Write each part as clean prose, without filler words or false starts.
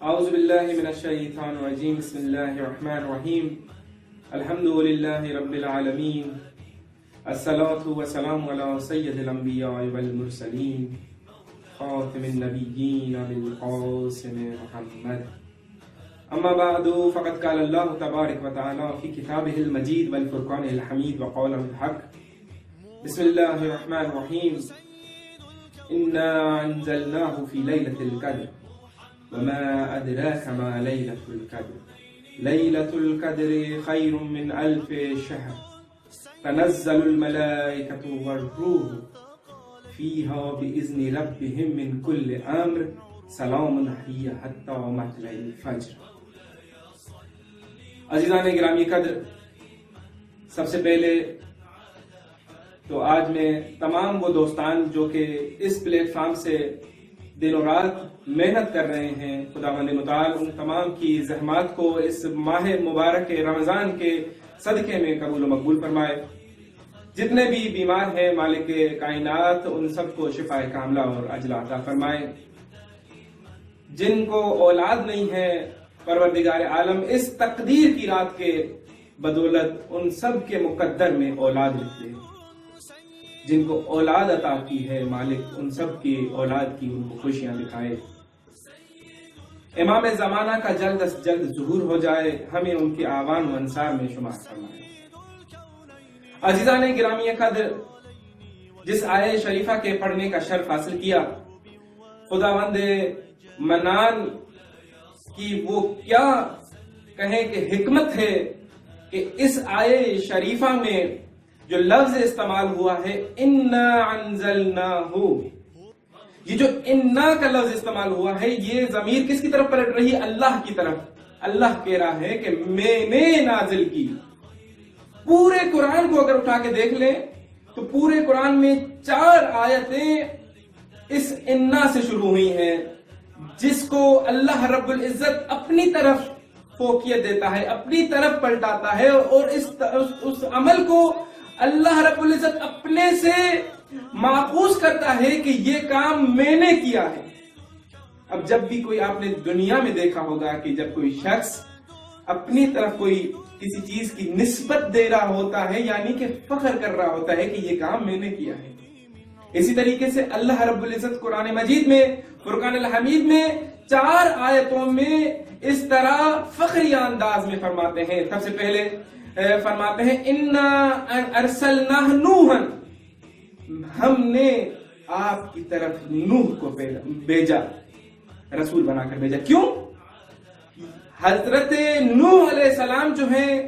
اعوذ باللہ من الشیطان الرجیم بسم اللہ الرحمن الرحیم الحمد للہ رب العالمین الصلاة والسلام علی سید الانبیاء والمرسلین خاتم النبیین بالقاسم محمد اما بعد فقد قال اللہ تبارک و تعالی فی کتابہ المجید والفرقان الحمید وقال الحق بسم اللہ الرحمن الرحیم انا انزلناه فی لیلۃ القدر وما أدراك ما ليلة القدر ليلة القدر خير من 1000 شهر تنزل الملائكة والروح فيها بإذن ربهم من كل أمر سلام هي حتى مطلع الفجر. عزیزان گرامی قدر، سب سے پہلے تو آج میں تمام وہ دوستان جو کہ اس پلیٹ فارم سے دن و رات محنت کر رہے ہیں، خداوند متعال ان تمام کی زحمات کو اس ماہ مبارک رمضان کے صدقے میں قبول و مقبول فرمائے. جتنے بھی بیمار ہیں مالک کائنات ان سب کو شفاء کاملہ اور اجل عطا فرمائے. جن کو اولاد نہیں ہے پروردگار عالم اس تقدیر کی رات کے بدولت ان سب کے مقدر میں اولاد لکھ دے. جن کو اولاد عطا کی ہے مالک ان سب کی اولاد کی ان کو خوشیاں دکھائے. امام زمانہ کا جلد از جلد ظہور ہو جائے، ہمیں ان کے آوان و انصار میں شمار فرمائے. عزیزان گرامی قدر، جس آیہ شریفہ کے پڑھنے کا شرف حاصل کیا، خداوند منان کی وہ کیا کہیں کہ حکمت ہے کہ اس آیہ شریفہ میں جو لفظ استعمال ہوا ہے انا انزلناہ، یہ جو انا کا لفظ استعمال ہوا ہے یہ ضمیر کس کی طرف پلٹ رہی ہے؟ اللہ کی طرف. اللہ کہہ رہا ہے کہ میں نے نازل کی. پورے قرآن کو اگر اٹھا کے دیکھ لیں تو پورے قرآن میں 4 آیتیں اس انا سے شروع ہوئی ہیں، جس کو اللہ رب العزت اپنی طرف فوقیت دیتا ہے، اپنی طرف پلٹاتا ہے، اور اس عمل کو اللہ رب العزت اپنے سے ماخوذ کرتا ہے کہ یہ کام میں نے کیا ہے. اب جب بھی کوئی آپ نے دنیا میں دیکھا ہوگا کہ جب کوئی شخص اپنی طرف کوئی کسی چیز کی نسبت دے رہا ہوتا ہے یعنی کہ فخر کر رہا ہوتا ہے کہ یہ کام میں نے کیا ہے. اسی طریقے سے اللہ رب العزت قرآن مجید میں فرقان الحمید میں 4 آیتوں میں اس طرح فخریہ انداز میں فرماتے ہیں. سب سے پہلے فرماتے ہیں انا ارسلناہ نوحا، ہم نے آپ کی طرف نوح کو بھیجا، رسول بنا کر بھیجا. کیوں؟ حضرت نوح علیہ السلام جو ہیں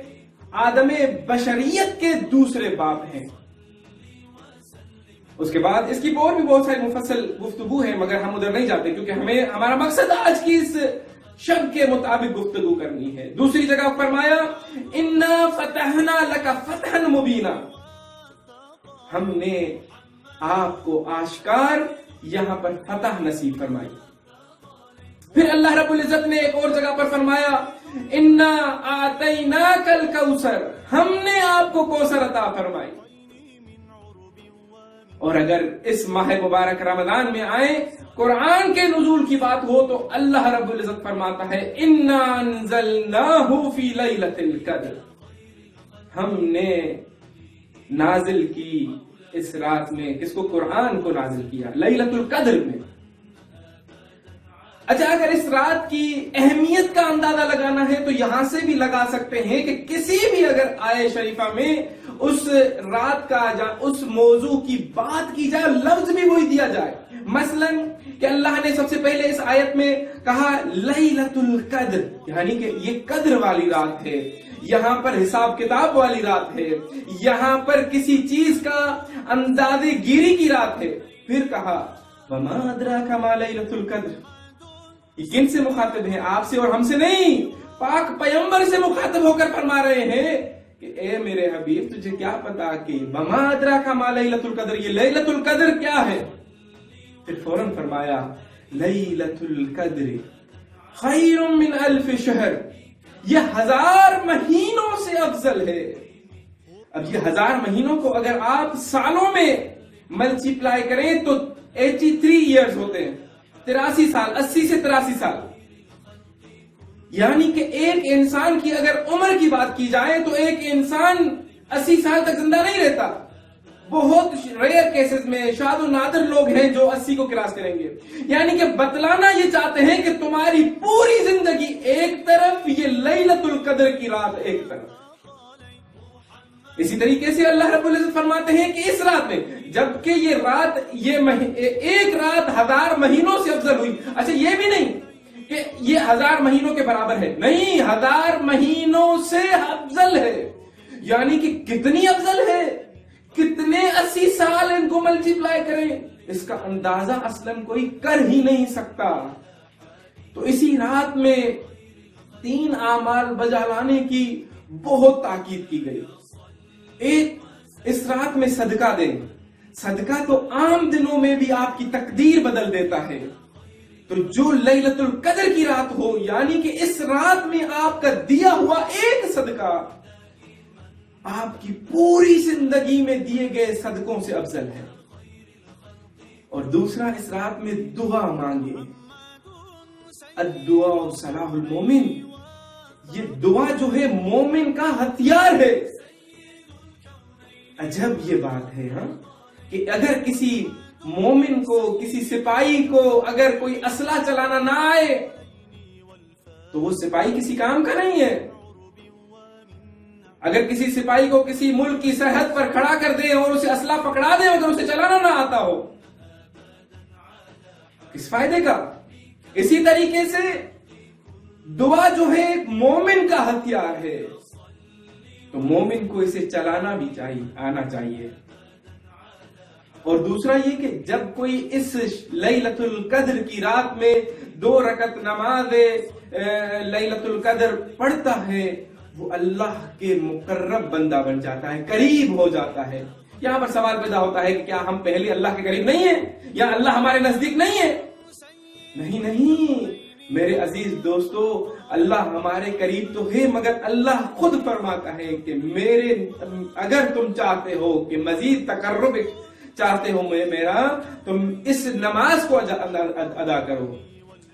آدم بشریت کے دوسرے باپ ہیں. اس کے بعد اس کی اور بھی بہت ساری مفصل گفتگو ہے، مگر ہم ادھر نہیں جاتے کیونکہ ہمارا مقصد آج کی اس شب کے مطابق گفتگو کرنی ہے. دوسری جگہ فرمایا انا فتحنا لک فتحا مبینا، ہم نے آپ کو آشکار یہاں پر فتح نصیب فرمائی. پھر اللہ رب العزت نے ایک اور جگہ پر فرمایا انا آتیناک الکوثر، ہم نے آپ کو کوثر عطا فرمائی. اور اگر اس ماہ مبارک رمضان میں آئے قرآن کے نزول کی بات ہو تو اللہ رب العزت فرماتا ہے انا انزلناہ فی لیلۃ القدر، ہم نے نازل کی اس رات میں. کس کو؟ قرآن کو نازل کیا لیلۃ القدر میں. اچھا، اگر اس رات کی اہمیت کا اندازہ لگانا ہے تو یہاں سے بھی لگا سکتے ہیں کہ کسی بھی اگر آیہ شریفہ میں اس رات کا اس موضوع کی بات کی جائے، لفظ بھی وہی دیا جائے. مثلا کہ اللہ نے سب سے پہلے اس آیت میں کہا لیلۃ القدر، یعنی کہ یہ قدر والی رات ہے، یہاں پر حساب کتاب والی رات ہے، یہاں پر کسی چیز کا اندازے گیری کی رات ہے. پھر کہا وما ادراک ما لیلۃ القدر، یہ کن سے مخاطب ہے؟ آپ سے اور ہم سے نہیں، پاک پیغمبر سے مخاطب ہو کر فرما رہے ہیں کہ اے میرے حبیب تجھے کیا پتا کہ وما ادراک ما لیلۃ القدر، یہ لیلۃ القدر کیا ہے؟ پھر فوراً فرمایا لیلۃ القدر خیر من 1000 شہر، یہ 1000 مہینوں سے افضل ہے. اب یہ 1000 مہینوں کو اگر آپ سالوں میں ملٹیپلائی کریں تو 83 ایئرز ہوتے ہیں، 83 سال، 80 سے 83 سال. یعنی کہ ایک انسان کی اگر عمر کی بات کی جائے تو ایک انسان 80 سال تک زندہ نہیں رہتا. بہت ریئر کیسز میں شاذ و نادر لوگ ہیں جو 80 کو کراس کریں گے. یعنی کہ بتلانا یہ چاہتے ہیں کہ تمہاری پوری زندگی ایک طرف، یہ لیلۃ القدر کی رات ایک طرف. اسی طریقے سے اللہ رب العزت فرماتے ہیں کہ اس رات میں، جبکہ یہ رات ایک رات 1000 مہینوں سے افضل ہوئی. اچھا یہ بھی نہیں کہ یہ 1000 مہینوں کے برابر ہے، نہیں، 1000 مہینوں سے افضل ہے. یعنی کہ کتنی افضل ہے، کتنے 80 سال ان کو ملٹیپلائی کریں، اس کا اندازہ اصلاً کوئی کر ہی نہیں سکتا. تو اسی رات میں 3 اعمال بجا لانے کی بہت تاکید کی گئی. ایک، اس رات میں صدقہ دیں. صدقہ تو عام دنوں میں بھی آپ کی تقدیر بدل دیتا ہے، تو جو لیلۃ القدر کی رات ہو، یعنی کہ اس رات میں آپ کا دیا ہوا ایک صدقہ آپ کی پوری زندگی میں دیے گئے صدقوں سے افضل ہے. اور دوسرا، اس رات میں دعا مانگے. الدعاء سلاح المومن، یہ دعا جو ہے مومن کا ہتھیار ہے. عجب یہ بات ہے ہاں، کہ اگر کسی مومن کو، کسی سپاہی کو اگر کوئی اسلحہ چلانا نہ آئے تو وہ سپاہی کسی کام کا نہیں ہے. اگر کسی سپاہی کو کسی ملک کی سرحد پر کھڑا کر دیں اور اسے اسلحہ پکڑا دیں اگر اسے چلانا نہ آتا ہو، کس فائدے کا؟ اسی طریقے سے دعا جو ہے ایک مومن کا ہتھیار ہے، تو مومن کو اسے چلانا بھی آنا چاہیے. اور دوسرا یہ کہ جب کوئی اس لیلۃ القدر کی رات میں 2 رکعت نماز لیلۃ القدر پڑھتا ہے، وہ اللہ کے مقرب بندہ بن جاتا ہے، قریب ہو جاتا ہے. یہاں پر سوال پیدا ہوتا ہے کہ کیا ہم پہلے اللہ کے قریب نہیں ہیں، یا اللہ ہمارے نزدیک نہیں ہے؟ نہیں میرے عزیز دوستو، اللہ ہمارے قریب تو ہے، مگر اللہ خود فرماتا ہے کہ اگر تم چاہتے ہو کہ مزید تقرب چاہتے ہو میرا، تم اس نماز کو ادا کرو.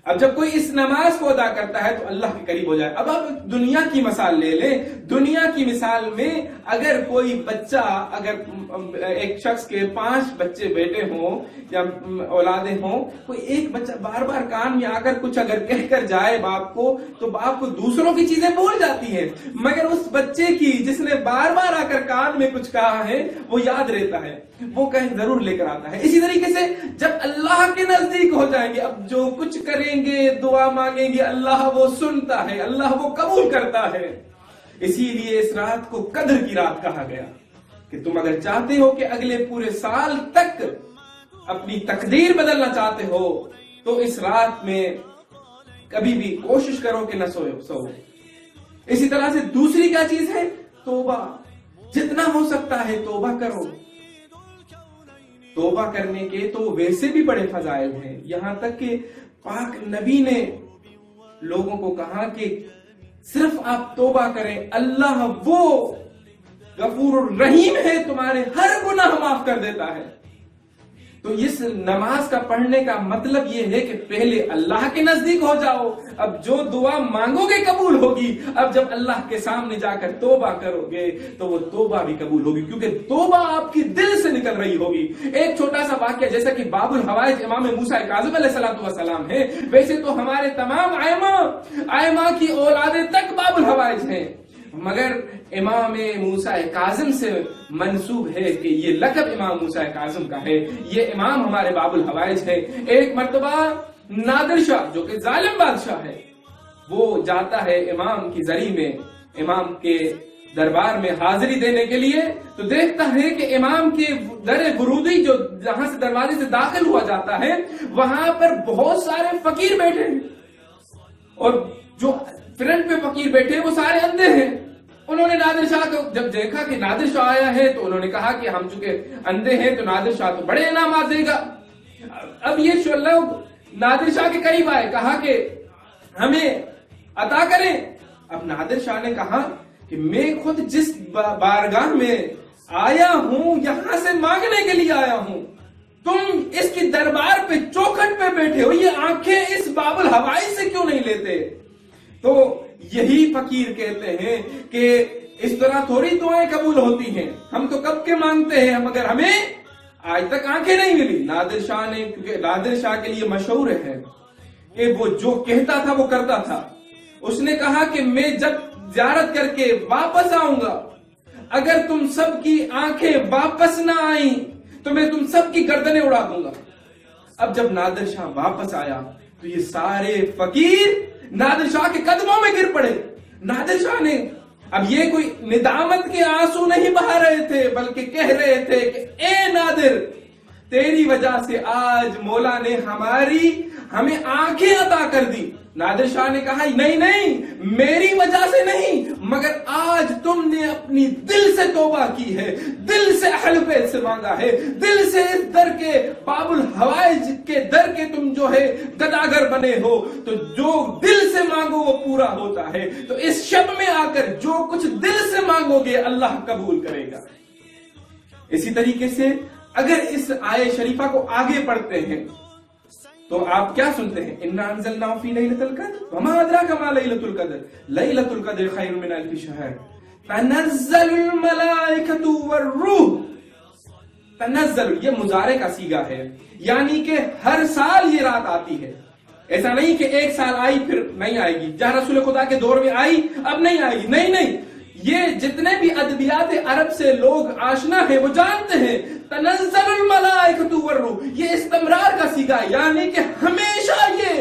اب جب کوئی اس نماز کو ادا کرتا ہے تو اللہ کے قریب ہو جائے. اب آپ دنیا کی مثال لے لیں. دنیا کی مثال میں اگر کوئی بچہ، اگر ایک شخص کے 5 بچے بیٹے ہوں یا اولادیں ہوں، کوئی ایک بچہ بار بار کان میں آ کر کچھ اگر کہہ کر جائے باپ کو، تو باپ کو دوسروں کی چیزیں بھول جاتی ہیں، مگر اس بچے کی جس نے بار بار آ کر کان میں کچھ کہا ہے وہ یاد رہتا ہے، وہ کہیں ضرور لے کر آتا ہے. اسی طریقے سے جب اللہ کے نزدیک ہو جائیں گے، اب جو کچھ کریں گے، دعا مانگیں گے، اللہ وہ سنتا ہے، اللہ وہ قبول کرتا ہے. اسی لیے اس رات کو قدر کی رات کہا گیا کہ تم اگر چاہتے ہو کہ اگلے پورے سال تک اپنی تقدیر بدلنا چاہتے ہو تو اس رات میں کبھی بھی کوشش کرو کہ نہ سو. اسی طرح سے دوسری کیا چیز ہے؟ توبہ. جتنا ہو سکتا ہے توبہ کرو. توبہ کرنے کے تو ویسے بھی بڑے فضائل ہیں، یہاں تک کہ پاک نبی نے لوگوں کو کہا کہ صرف آپ توبہ کریں، اللہ وہ غفور الرحیم ہے، تمہارے ہر گناہ معاف کر دیتا ہے. تو اس نماز کا پڑھنے کا مطلب یہ ہے کہ پہلے اللہ کے نزدیک ہو جاؤ. اب جو دعا مانگو گے قبول ہوگی. اب جب اللہ کے سامنے جا کر توبہ کرو گے تو وہ توبہ بھی قبول ہوگی، کیونکہ توبہ آپ کی دل سے نکل رہی ہوگی. ایک چھوٹا سا واقعہ، جیسا کہ باب الحوائج امام موسیٰ کاظم علیہ السلام ہے، ویسے تو ہمارے تمام ائمہ کی اولادیں تک باب الحوائج ہیں، مگر امام موسیٰ کاظم سے منسوب ہے کہ یہ لقب امام موسیٰ کاظم کا ہے، یہ امام ہمارے باب الحوائج ہے. ایک مرتبہ نادر شاہ جو کہ ظالم بادشاہ ہے، وہ جاتا ہے امام کی زری میں، امام کے دربار میں حاضری دینے کے لیے، تو دیکھتا ہے کہ امام کے در برودی جو جہاں سے دروازے سے داخل ہوا جاتا ہے، وہاں پر بہت سارے فقیر بیٹھے ہیں، اور جو فرنٹ پہ فقیر بیٹھے ہیں وہ سارے اندھے ہیں. انہوں نے نادر شاہ کو جب دیکھا کہ نادر شاہ آیا ہے تو انہوں نے کہا کہ ہم چونکہ اندھے ہیں تو نادر شاہ تو بڑے انعامات دے گا. اب یہ لوگ نادر شاہ کے قریب آئے، کہا کہ ہمیں عطا کریں. اب نادر شاہ نے کہا کہ میں خود جس بارگاہ میں آیا ہوں یہاں سے مانگنے کے لیے آیا ہوں، تم اس کی دربار پہ چوکھٹ پہ بیٹھے ہو، یہ آنکھیں اس باب الحوائج سے کیوں نہیں لیتے؟ تو یہی فقیر کہتے ہیں کہ اس طرح تھوڑی دعائیں قبول ہوتی ہیں، ہم تو کب کے مانگتے ہیں، مگر ہمیں آج تک آنکھیں نہیں ملی۔ نادر شاہ نے، کیونکہ نادر شاہ کے لیے مشہور ہے کہ وہ جو کہتا تھا وہ کرتا تھا۔ اس نے کہا کہ میں جب زیارت کر کے واپس آؤں گا، اگر تم سب کی آنکھیں واپس نہ آئیں تو میں تم سب کی گردنیں اڑا دوں گا۔ اب جب نادر شاہ واپس آیا تو یہ سارے فقیر نادر شاہ کے قدموں میں گر پڑے۔ نادر شاہ نے، اب یہ کوئی ندامت کے آنسو نہیں بہا رہے تھے، بلکہ کہہ رہے تھے کہ اے نادر، تیری وجہ سے آج مولا نے ہمیں آنکھیں عطا کر دی۔ نادر شاہ نے کہا نہیں، میری وجہ سے نہیں، مگر آج تم نے اپنی دل سے توبہ کی ہے، دل سے اہل بیت سے مانگا ہے، دل سے اس در کے باب الحوائج کے در کے تم جو ہے گداگر بنے ہو، تو جو دل سے مانگو وہ پورا ہوتا ہے۔ تو اس شب میں آ کر جو کچھ دل سے مانگو گے اللہ قبول کرے گا۔ اسی طریقے سے اگر اس آیت شریفہ کو آگے پڑھتے ہیں تو آپ کیا سنتے ہیں؟ اِنَّا أَنزَلْنَاهُ فِي لَيْلَةِ الْقَدْرِ وَمَا أَدْرَاكَ مَا لَيْلَةُ الْقَدْرِ لَيْلَةُ الْقَدْرِ خَيْرٌ مِنْ أَلْفِ شَهْرٍ تَنَزَّلُ الْمَلَائِكَةُ وَالرُّوحُ۔ تنزل یہ مضارع کا صیغہ ہے، یعنی کہ ہر سال یہ رات آتی ہے۔ ایسا نہیں کہ ایک سال آئی پھر نہیں آئے گی، جہاں رسول خدا کے دور میں آئی اب نہیں آئے گی، نہیں، یہ جتنے بھی ادبیات عرب سے لوگ آشنا ہیں وہ جانتے ہیں تنزل الملائکۃ والروح، یہ استمرار کا صیغہ، یعنی کہ ہمیشہ یہ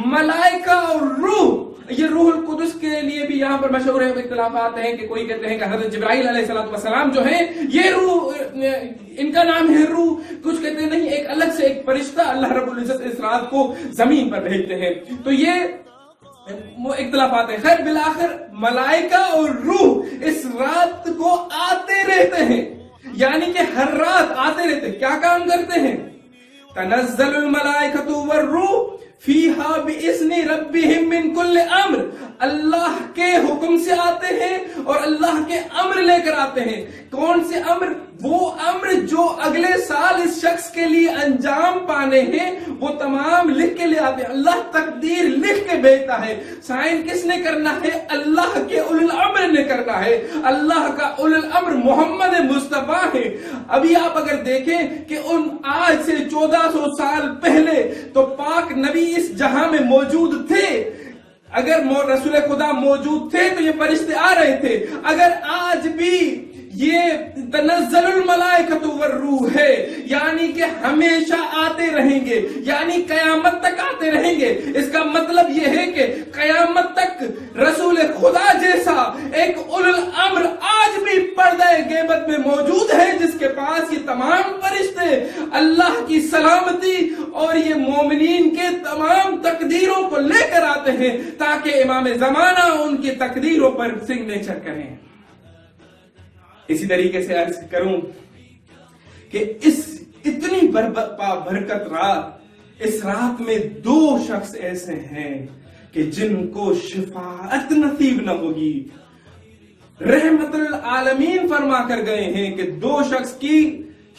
ملائکہ اور روح، یہ روح القدس کے لیے بھی یہاں پر مشہور ہے، اختلافات ہیں کہ کوئی کہتے ہیں کہ حضرت جبرائیل علیہ السلام جو ہیں یہ روح، ان کا نام ہے روح، کچھ کہتے ہیں نہیں ایک الگ سے ایک فرشتہ اللہ رب العزت اس رات کو زمین پر بھیجتے ہیں، تو یہ اختلافات ہیں۔ خیر بالآخر ملائکہ اور روح اس رات کو آتے رہتے ہیں، یعنی کہ ہر رات آتے رہتے ہیں، کیا کام کرتے ہیں؟ تنزل الملائکۃ والروح فیہا بإذن ربہم من کل امر، اللہ کے حکم سے آتے ہیں اور اللہ کے امر لے کر آتے ہیں۔ کون سے امر؟ وہ امر جو اگلے سال اس شخص کے لیے انجام پانے ہیں وہ تمام لکھ کے لے آتے ہیں۔ اللہ تقدیر لکھ کے بھیجتا ہے۔ سائن کس نے کرنا ہے؟ اللہ کے اولو الامر نے کرنا ہے۔ اللہ کا اولو الامر محمد مصطفیٰ ہے۔ ابھی آپ اگر دیکھیں کہ ان آج سے 1400 سال پہلے تو پاک نبی اس جہاں میں موجود تھے، اگر رسول خدا موجود تھے تو یہ فرشتے آ رہے تھے۔ اگر آج بھی یہ تنزل الملائکۃ والروح ہے، یعنی کہ ہمیشہ آتے رہیں گے، یعنی قیامت تک آتے رہیں گے، اس کا مطلب یہ ہے کہ قیامت تک رسول خدا جیسا ایک اولو الامر آج بھی پردہ غیبت میں موجود ہے، جس کے پاس یہ تمام فرشتے اللہ کی سلامتی اور یہ مومنین کے تمام تقدیروں کو لے کر آتے ہیں تاکہ امام زمانہ ان کی تقدیروں پر سگنیچر کریں۔ اسی طریقے سے عرض کروں کہ اس اتنی برکت رات، اس رات میں 2 شخص ایسے ہیں کہ جن کو شفاعت نصیب نہ ہوگی۔ رحمت العالمین فرما کر گئے ہیں کہ 2 شخص کی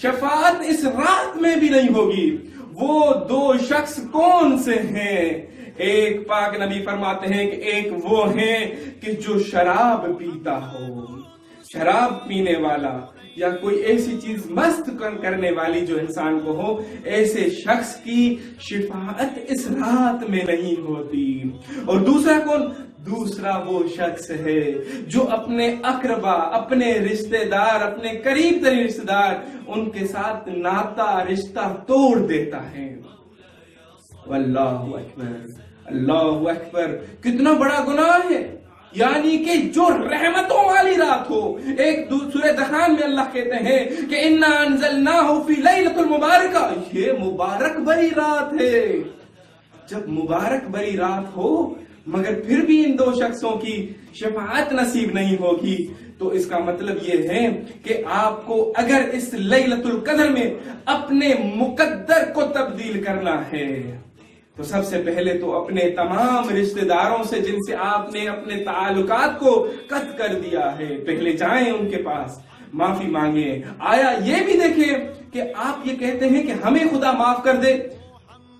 شفاعت اس رات میں بھی نہیں ہوگی۔ وہ 2 شخص کون سے ہیں؟ ایک پاک نبی فرماتے ہیں کہ ایک وہ ہیں کہ جو شراب پیتا ہو، شراب پینے والا یا کوئی ایسی چیز مست کرنے والی جو انسان کو ہو، ایسے شخص کی شفاعت اس رات میں نہیں ہوتی۔ اور دوسرا کون؟ دوسرا وہ شخص ہے جو اپنے اقربا، اپنے رشتہ دار، اپنے قریب ترین رشتہ دار، ان کے ساتھ ناتا رشتہ توڑ دیتا ہے۔ واللہ اکبر، اللہ اکبر، کتنا بڑا گناہ ہے۔ یعنی کہ جو رحمتوں والی رات ہو، ایک سورہ دخان میں اللہ کہتے ہیں کہ اِنَّا أَنزَلْنَاهُ فِي لَيْلَةٍ مُبَارَكَةٍ، یہ مبارک بری رات ہے۔ جب مبارک بری رات ہو مگر پھر بھی ان 2 شخصوں کی شفاعت نصیب نہیں ہوگی، تو اس کا مطلب یہ ہے کہ آپ کو اگر اس لیلۃ القدر میں اپنے مقدر کو تبدیل کرنا ہے تو سب سے پہلے تو اپنے تمام رشتہ داروں سے جن سے آپ نے اپنے تعلقات کو قطع کر دیا ہے، پہلے جائیں ان کے پاس، معافی مانگیں۔ آیا یہ بھی دیکھیں کہ آپ یہ کہتے ہیں کہ ہمیں خدا معاف کر دے،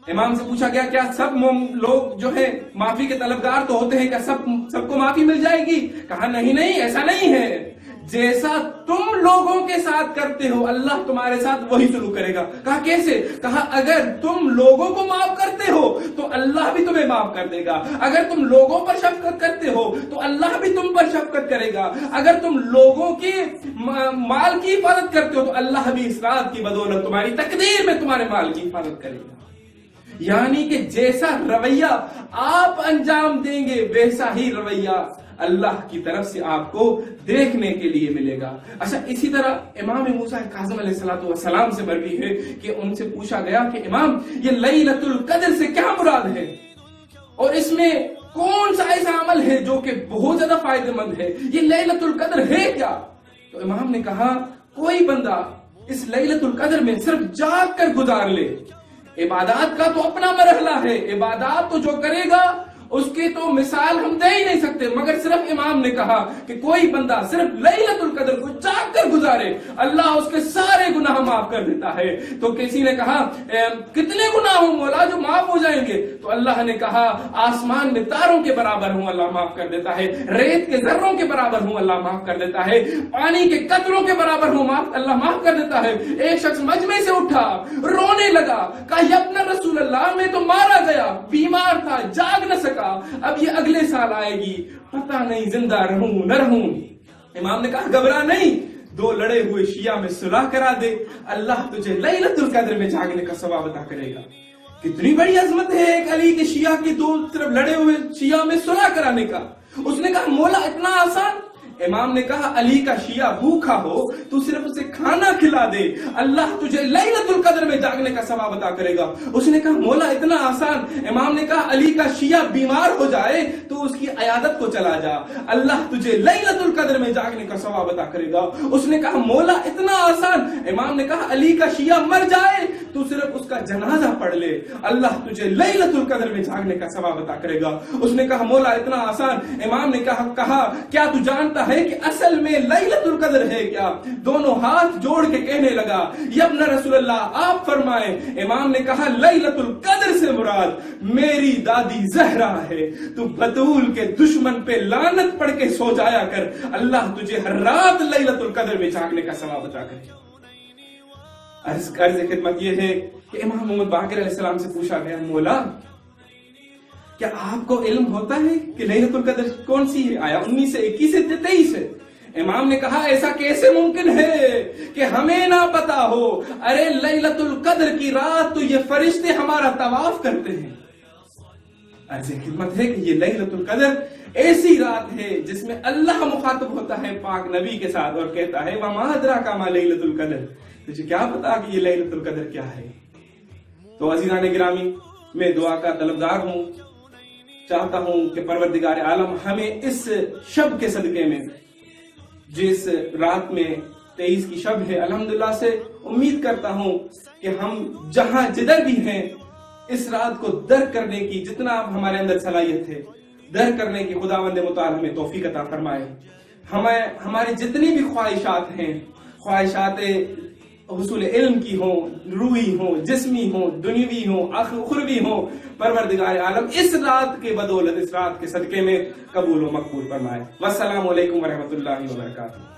امام سے پوچھا گیا کیا سب لوگ جو ہے معافی کے طلبگار تو ہوتے ہیں، کیا سب کو معافی مل جائے گی؟ کہا نہیں ایسا نہیں ہے، جیسا تم لوگوں کے ساتھ کرتے ہو اللہ تمہارے ساتھ وہی سلوک کرے گا۔ کہا کیسے؟ کہا اگر تم لوگوں کو معاف کرتے ہو تو اللہ بھی تمہیں معاف کر دے گا، اگر تم لوگوں پر شفقت کرتے ہو تو اللہ بھی تم پر شفقت کرے گا، اگر تم لوگوں کی مال کی حفاظت کرتے ہو تو اللہ بھی اس رات کی بدولت تمہاری تقدیر میں تمہارے مال کی حفاظت کرے گا۔ یعنی کہ جیسا رویہ آپ انجام دیں گے ویسا ہی رویہ اللہ کی طرف سے آپ کو دیکھنے کے لیے ملے گا۔ اچھا، اسی طرح امام موسیٰ کاظم علیہ السلام سے مروی ہے کہ ان سے پوچھا گیا کہ امام یہ لیلۃ القدر سے کیا مراد ہے اور اس میں کون سا ایسا عمل ہے جو کہ بہت زیادہ فائدہ مند ہے، یہ لیلۃ القدر ہے کیا؟ تو امام نے کہا کوئی بندہ اس لیلۃ القدر میں صرف جاگ کر گزار لے، عبادات کا تو اپنا مرحلہ ہے، عبادات تو جو کرے گا اس کی تو مثال ہم دے ہی نہیں سکتے، مگر صرف امام نے کہا کہ کوئی بندہ صرف لیلۃ القدر کو جاگ کر گزارے اللہ اس کے سارے گناہ معاف کر دیتا ہے۔ تو کسی نے کہا کتنے گناہ ہوں مولا جو معاف ہو جائیں گے؟ تو اللہ نے کہا آسمان میں تاروں کے برابر ہوں اللہ معاف کر دیتا ہے، ریت کے ذروں کے برابر ہوں اللہ معاف کر دیتا ہے، پانی کے قطروں کے برابر ہوں اللہ معاف کر دیتا ہے۔ ایک شخص مجمع سے اٹھا رونے لگا، کہا یا ابن رسول اللہ میں تو مارا گیا، بیمار تھا، جاگ نہ سکا، اب یہ اگلے سال آئے گی، پتہ نہیں زندہ رہوں نہ رہوں۔ امام نے کہا گھبرا نہیں، دو لڑے ہوئے شیعہ میں صلح کرا دے، اللہ تجھے لیلۃ القدر میں جاگنے کا ثواب عطا کرے گا۔ کتنی بڑی عظمت ہے ایک علی کے شیعہ کی دو طرف لڑے ہوئے شیعہ میں صلح کرانے کا۔ اس نے کہا مولا اتنا آسان؟ امام نے کہا علی کا شیعہ بھوکا ہو تو صرف اسے کھانا کھلا دے، اللہ تجھے لیلۃ القدر میں جاگنے کا ثواب عطا کرے گا۔ اس نے کہا مولا اتنا آسان؟ امام نے کہا علی کا شیعہ بیمار ہو جائے تو اس کی عیادت کو چلا جا، اللہ تجھے لیلۃ القدر میں جاگنے کا ثواب عطا کرے گا۔ اس نے کہا مولا اتنا آسان؟ امام نے کہا علی کا شیعہ مر جائے تو صرف اس کا جنازہ پڑھ لے، اللہ تجھے لیلۃ القدر میں جاگنے کا ثواب عطا کرے گا۔ اس نے کہا مولا اتنا آسان؟ امام نے کہا کیا تو جانتا ہے کہ اصل میں لیلۃ القدر ہے کیا؟ دونوں ہاتھ جوڑ کے کہنے لگا یا ابن رسول اللہ آپ فرمائیں۔ امام نے کہا لیلۃ القدر سے مراد میری دادی زہرا ہے، تو بطول کے دشمن پہ لعنت پڑھ کے سو جایا کر، اللہ تجھے ہر رات لیلۃ القدر میں جاگنے کا ثواب عطا کرے۔ عرض خدمت یہ ہے کہ امام محمد باقر علیہ السلام سے پوچھا گیا مولا کیا آپ کو علم ہوتا ہے کہ لیلۃ القدر کون سی ہے؟ آیا 19 سے 21 سے 23 ہے۔ امام نے کہا ایسا کیسے ممکن ہے کہ ہمیں نہ پتا ہو؟ ارے لیلۃ القدر کی رات تو یہ فرشتے ہمارا طواف کرتے ہیں۔ عرض خدمت ہے کہ یہ لیلۃ القدر ایسی رات ہے جس میں اللہ مخاطب ہوتا ہے پاک نبی کے ساتھ اور کہتا ہے وما ادراک ما لیلۃ القدر، تجھے کیا پتا کہ یہ لیلۃ القدر کیا ہے؟ تو عزیزان گرامی، میں دعا کا طلبگار ہوں، چاہتا ہوں کہ پروردگار عالم ہمیں اس شب کے صدقے میں، جس رات میں 23 کی شب ہے، الحمدللہ سے امید کرتا ہوں کہ ہم جہاں جدھر بھی ہیں اس رات کو درک کرنے کی جتنا ہمارے اندر صلاحیت ہے درک کرنے کی خداوند متعال ہمیں توفیق عطا فرمائے۔ ہمارے جتنی بھی خواہشات ہیں، خواہشات حصول علم کی ہوں، روحی ہوں، جسمی ہوں، دنیوی ہوں، اخروی ہوں، پروردگار عالم اس رات کے بدولت، اس رات کے صدقے میں قبول و مقبول فرمائے۔ والسلام علیکم ورحمۃ اللہ وبرکاتہ۔